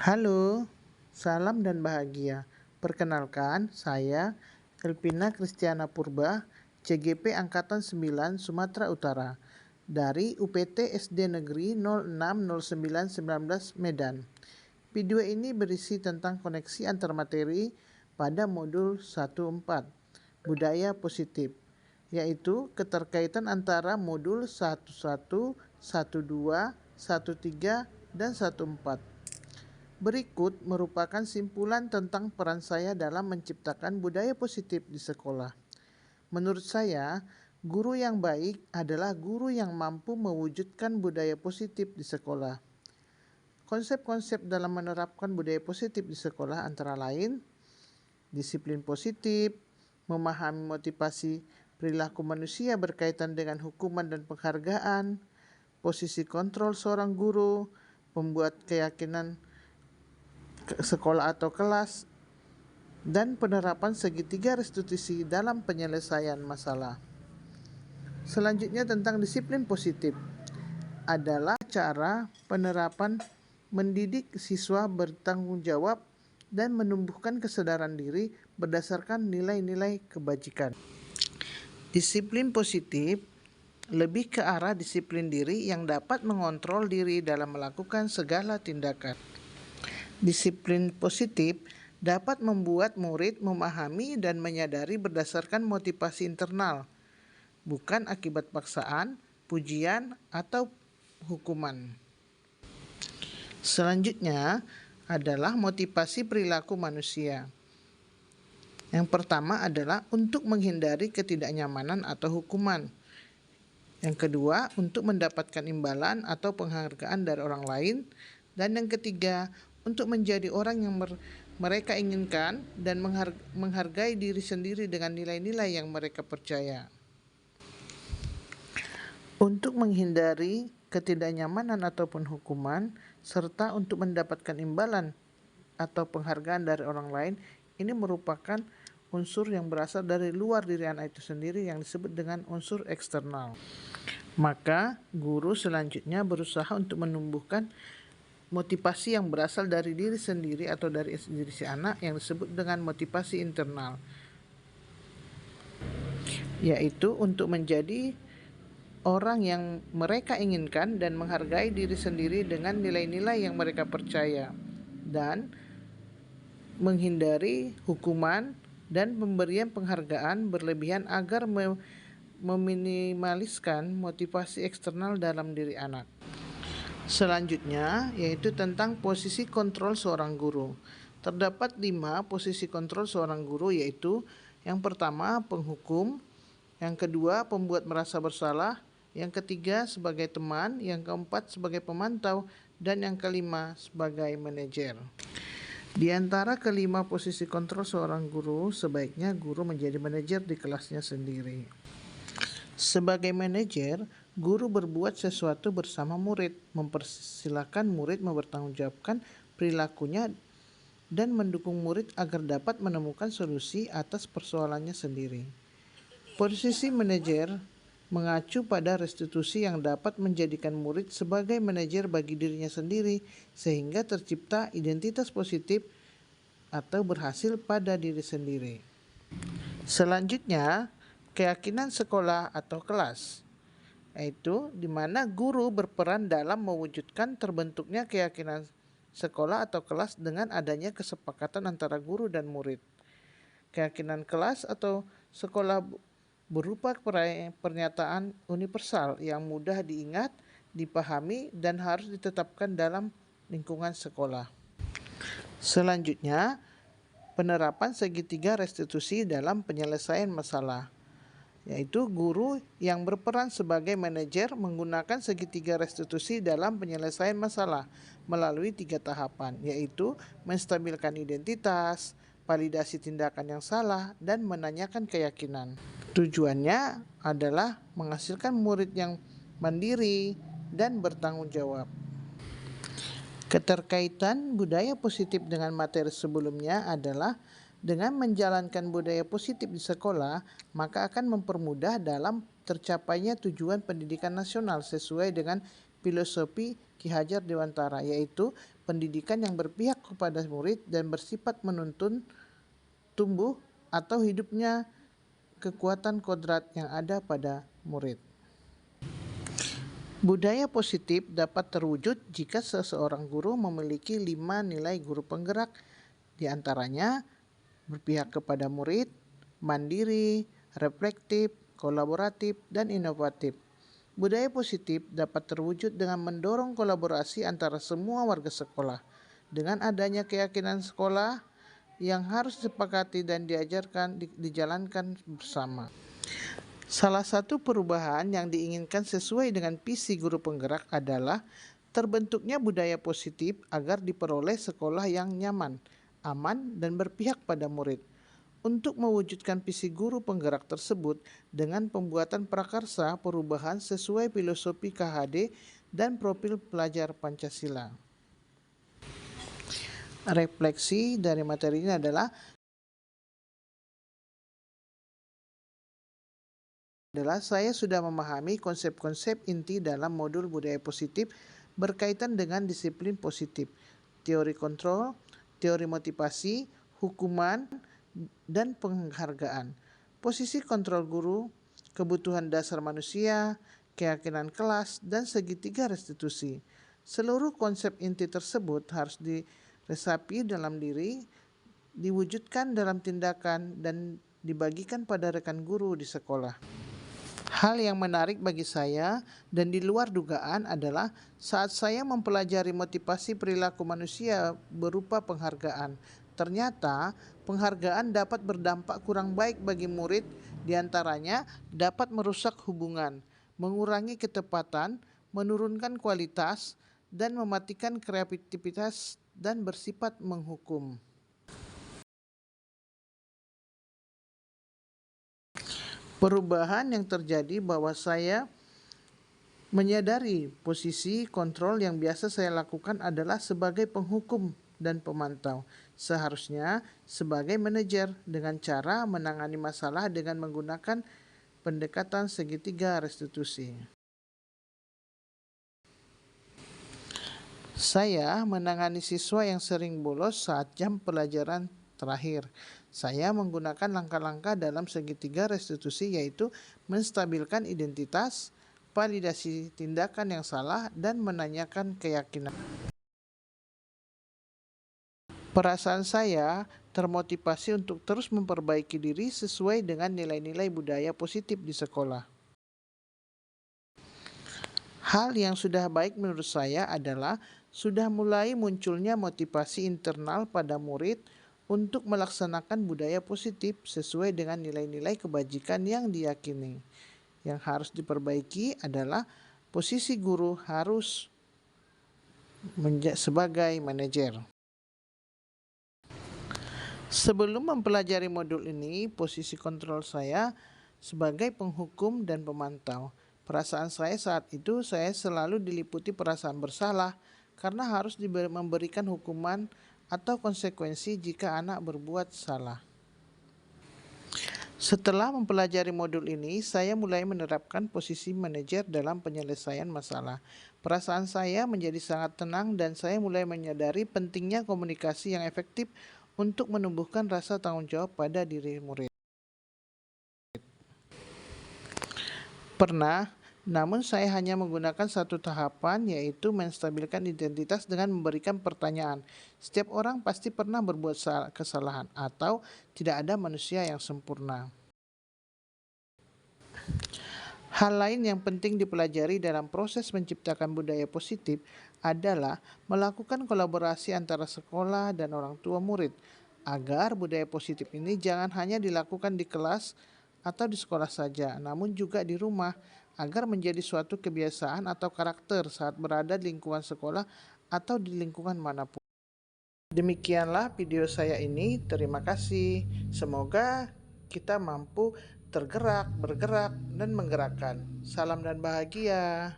Halo, salam dan bahagia. Perkenalkan, saya Elpina Kristiana Purba, CGP Angkatan 9 Sumatera Utara, dari UPT SD Negeri 060919 Medan. Video ini berisi tentang koneksi antar materi pada modul 14, Budaya Positif, yaitu keterkaitan antara modul 11, 12, 13, dan 14. Berikut merupakan simpulan tentang peran saya dalam menciptakan budaya positif di sekolah. Menurut saya, guru yang baik adalah guru yang mampu mewujudkan budaya positif di sekolah. Konsep-konsep dalam menerapkan budaya positif di sekolah antara lain disiplin positif, memahami motivasi perilaku manusia berkaitan dengan hukuman dan penghargaan, posisi kontrol seorang guru, pembuat keyakinan sekolah atau kelas, dan penerapan segitiga restitusi dalam penyelesaian masalah. Selanjutnya tentang disiplin positif adalah cara penerapan mendidik siswa bertanggung jawab dan menumbuhkan kesadaran diri berdasarkan nilai-nilai kebajikan. Disiplin positif lebih ke arah disiplin diri yang dapat mengontrol diri dalam melakukan segala tindakan. Disiplin positif dapat membuat murid memahami dan menyadari berdasarkan motivasi internal, bukan akibat paksaan, pujian, atau hukuman. Selanjutnya adalah motivasi perilaku manusia. Yang pertama adalah untuk menghindari ketidaknyamanan atau hukuman. Yang kedua, untuk mendapatkan imbalan atau penghargaan dari orang lain. Dan yang ketiga, untuk menjadi orang yang mereka inginkan dan menghargai diri sendiri dengan nilai-nilai yang mereka percaya. Untuk menghindari ketidaknyamanan ataupun hukuman, serta untuk mendapatkan imbalan atau penghargaan dari orang lain, ini merupakan unsur yang berasal dari luar diri anak itu sendiri yang disebut dengan unsur eksternal. Maka guru selanjutnya berusaha untuk menumbuhkan motivasi yang berasal dari diri sendiri atau dari diri si anak yang disebut dengan motivasi internal, yaitu untuk menjadi orang yang mereka inginkan dan menghargai diri sendiri dengan nilai-nilai yang mereka percaya, dan menghindari hukuman dan pemberian penghargaan berlebihan agar meminimaliskan motivasi eksternal dalam diri anak. Selanjutnya yaitu tentang posisi kontrol seorang guru. Terdapat 5 posisi kontrol seorang guru, yaitu yang pertama penghukum, yang kedua pembuat merasa bersalah, yang ketiga sebagai teman, yang keempat sebagai pemantau, dan yang kelima sebagai manajer. Di antara kelima posisi kontrol seorang guru, sebaiknya guru menjadi manajer di kelasnya sendiri. Sebagai manajer, guru berbuat sesuatu bersama murid, mempersilahkan murid mempertanggungjawabkan perilakunya dan mendukung murid agar dapat menemukan solusi atas persoalannya sendiri. Posisi manajer mengacu pada restitusi yang dapat menjadikan murid sebagai manajer bagi dirinya sendiri sehingga tercipta identitas positif atau berhasil pada diri sendiri. Selanjutnya, keyakinan sekolah atau kelas, yaitu di mana guru berperan dalam mewujudkan terbentuknya keyakinan sekolah atau kelas dengan adanya kesepakatan antara guru dan murid. Keyakinan kelas atau sekolah berupa pernyataan universal yang mudah diingat, dipahami, dan harus ditetapkan dalam lingkungan sekolah. Selanjutnya, penerapan segitiga restitusi dalam penyelesaian masalah, yaitu guru yang berperan sebagai manajer menggunakan segitiga restitusi dalam penyelesaian masalah melalui 3 tahapan, yaitu menstabilkan identitas, validasi tindakan yang salah, dan menanyakan keyakinan. Tujuannya adalah menghasilkan murid yang mandiri dan bertanggung jawab. Keterkaitan budaya positif dengan materi sebelumnya adalah dengan menjalankan budaya positif di sekolah, maka akan mempermudah dalam tercapainya tujuan pendidikan nasional sesuai dengan filosofi Ki Hajar Dewantara, yaitu pendidikan yang berpihak kepada murid dan bersifat menuntun tumbuh atau hidupnya kekuatan kodrat yang ada pada murid. Budaya positif dapat terwujud jika seseorang guru memiliki 5 nilai guru penggerak, di antaranya berpihak kepada murid, mandiri, reflektif, kolaboratif, dan inovatif. Budaya positif dapat terwujud dengan mendorong kolaborasi antara semua warga sekolah. Dengan adanya keyakinan sekolah yang harus disepakati dan dijalankan bersama. Salah satu perubahan yang diinginkan sesuai dengan visi guru penggerak adalah terbentuknya budaya positif agar diperoleh sekolah yang nyaman, aman, dan berpihak pada murid. Untuk mewujudkan visi guru penggerak tersebut dengan pembuatan prakarsa perubahan sesuai filosofi KHD dan profil pelajar Pancasila. Refleksi dari materi ini adalah saya sudah memahami konsep-konsep inti dalam modul budaya positif berkaitan dengan disiplin positif, teori kontrol, teori motivasi, hukuman, dan penghargaan. Posisi kontrol guru, kebutuhan dasar manusia, keyakinan kelas, dan segitiga restitusi. Seluruh konsep inti tersebut harus diresapi dalam diri, diwujudkan dalam tindakan, dan dibagikan pada rekan guru di sekolah. Hal yang menarik bagi saya dan di luar dugaan adalah saat saya mempelajari motivasi perilaku manusia berupa penghargaan. Ternyata penghargaan dapat berdampak kurang baik bagi murid, diantaranya dapat merusak hubungan, mengurangi ketepatan, menurunkan kualitas, dan mematikan kreativitas dan bersifat menghukum. Perubahan yang terjadi bahwa saya menyadari posisi kontrol yang biasa saya lakukan adalah sebagai penghukum dan pemantau. Seharusnya sebagai manajer dengan cara menangani masalah dengan menggunakan pendekatan segitiga restitusi. Saya menangani siswa yang sering bolos saat jam pelajaran terakhir. Saya menggunakan langkah-langkah dalam segitiga restitusi, yaitu menstabilkan identitas, validasi tindakan yang salah, dan menanyakan keyakinan. Perasaan saya termotivasi untuk terus memperbaiki diri sesuai dengan nilai-nilai budaya positif di sekolah. Hal yang sudah baik menurut saya adalah sudah mulai munculnya motivasi internal pada murid untuk melaksanakan budaya positif sesuai dengan nilai-nilai kebajikan yang diyakini. Yang harus diperbaiki adalah posisi guru harus sebagai manajer. Sebelum mempelajari modul ini, posisi kontrol saya sebagai penghukum dan pemantau. Perasaan saya saat itu, saya selalu diliputi perasaan bersalah karena harus memberikan hukuman atau konsekuensi jika anak berbuat salah. Setelah mempelajari modul ini, saya mulai menerapkan posisi manajer dalam penyelesaian masalah. Perasaan saya menjadi sangat tenang dan saya mulai menyadari pentingnya komunikasi yang efektif untuk menumbuhkan rasa tanggung jawab pada diri murid. Namun saya hanya menggunakan satu tahapan, yaitu menstabilkan identitas dengan memberikan pertanyaan. Setiap orang pasti pernah berbuat kesalahan atau tidak ada manusia yang sempurna. Hal lain yang penting dipelajari dalam proses menciptakan budaya positif adalah melakukan kolaborasi antara sekolah dan orang tua murid, agar budaya positif ini jangan hanya dilakukan di kelas atau di sekolah saja, namun juga di rumah, agar menjadi suatu kebiasaan atau karakter saat berada di lingkungan sekolah atau di lingkungan manapun. Demikianlah video saya ini. Terima kasih. Semoga kita mampu bergerak, dan menggerakkan. Salam dan bahagia.